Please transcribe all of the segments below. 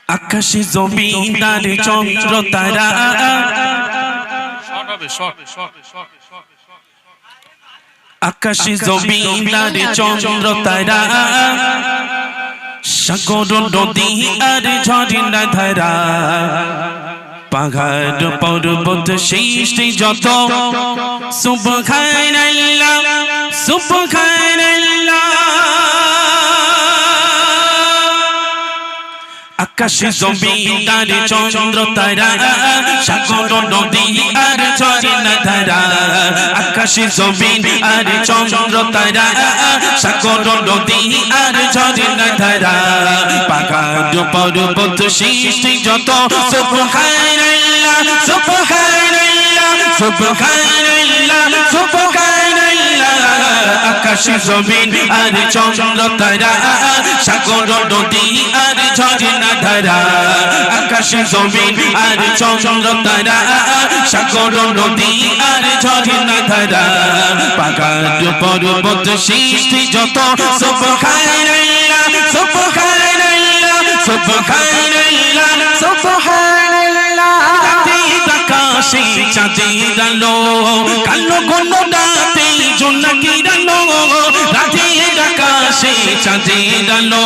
আকাশে জমিন আর চন্দ্র তারা আকাশে জমিন আর চন্দ্র তারা সাগর নদী আর ঝর্ণা ধারা পাহাড় পর্বত সৃষ্টি যত সুবহানাল্লাহ সুবহানাল্লাহ আকাশে জমিন আর চন্দ্র তারা সাগর নদী আর ঝর্ণা ধারা আকাশে জমিন আর চন্দ্র তারা সাগর নদী আর ঝর্ণা ধারা পাহাড় পর্বত সৃষ্টি যত সুবহানাল্লাহ সুবহানাল্লাহ সুবহানাল্লাহ সুবহানাল্লাহ আকাশে জমিন আর চন্দ্র তারা সাগর নদী আর ঝর্ণা ধারা আকাশে জমিন আর চন্দ্র তারা সাগর নদী আর ঝর্ণা ধারা পাহাড় পর্বত সৃষ্টি যত সুবহানাল্লাহ সুবহানাল্লাহ সুবহানাল্লাহ সুবহানাল্লাহ আকাশে চাঁদের আলো কালো ঘন রাতে জোনাকির আলো রাতের আকাশে চাঁদের আলো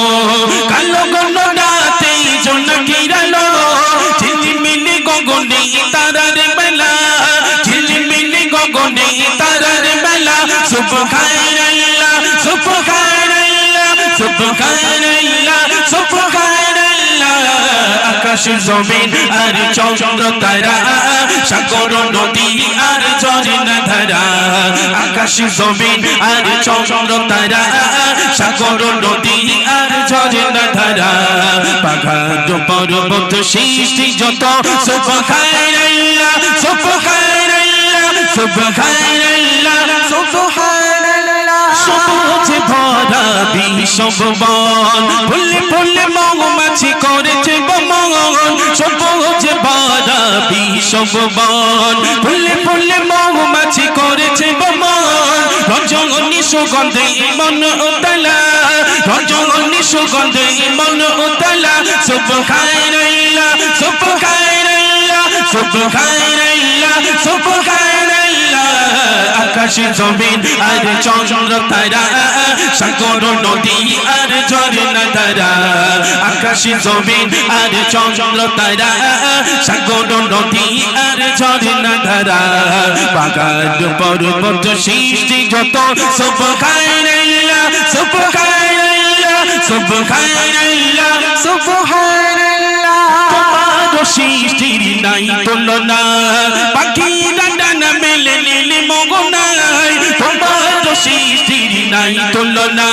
কালো ঘন রাতে জোনাকির আলো ঝিলমিলি গগনে তারার বেলা ঝিলমিলি গগনে তারার বেলা সুবহানাল্লাহ সুবহানাল্লাহ সুবহানাল্লাহ সুবহানাল্লাহ আকাশে জমিন আর চন্দ্র তারা সাগর নদী আর ঝর্ণা ধারা আকাশে জমিন আর চন্দ্র তারা সাগর নদী আর ঝর্ণা ধারা পাহাড় পর্বত সৃষ্টি যত সুবহানাল্লাহ সুবহানাল্লাহ সুবহানাল্লাহ সুবহানাল্লাহ সবুজ ভরা বিষবন ফুলে ফুলে মৌমাছি করেছে বমন সবুজ ভরা বিষবন ফুলে ফুলে মৌমাছি করেছে বমন রজনী সুগন্ধে মন উতলা রজনী সুগন্ধে মন উতলা সুবহানাল্লাহ সুবহানাল্লাহ সুবহানাল্লাহ সুবহানাল্লাহ আকাশে জমিন আর চন্দ্র তারা সাগর নদী আর ঝর্ণা ধারা আকাশে জমিন আর চন্দ্র তারা সাগর নদী আর ঝর্ণা ধারা পাহাড় পর্বত সৃষ্টি যত সুবহানাল্লাহ সুবহানাল্লাহ সুবহানাল্লাহ সুবহানাল্লাহ তোমার সৃষ্টির নাই তুলনা পাখি ডানা মেলে নীলি মগনায় তোমার সৃষ্টির নাই তুলনা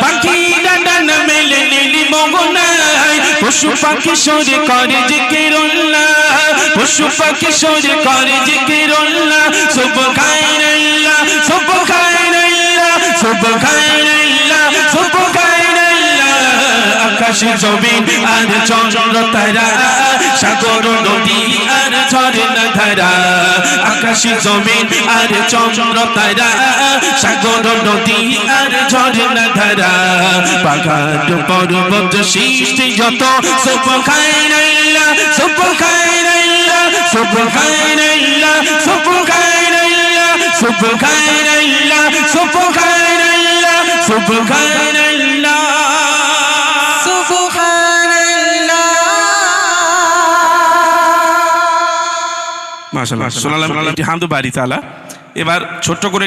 পাখি ডানা মেলে নীলি মগনায় পশু পাখি সরে করে জিকিরুল্লাহ পশু পাখি সরে করে জিকিরুল্লাহ সুবহানাল্লাহ সুবহানাল্লাহ সুবহানাল্লাহ সুবহানাল্লাহ আকাশে জমিন আর চন্দ্র তারা সাগর নদী আর ঝর্ণা ধারা আকাশে জমিন আর চন্দ্র তারা সাগর নদী আর ঝর্ণা ধারা পাহাড় পর্বত সৃষ্টি যত সুবহানাল্লাহ সুবহানাল্লাহ সুবহানাল্লাহ সুবহানাল্লাহ সুবহানাল্লাহ সুবহানাল্লাহ সুবহানাল্লাহ মাশাআল্লাহ সুবহানাল্লাহ হামদু বারি তাআলা। এবার ছোট্ট করে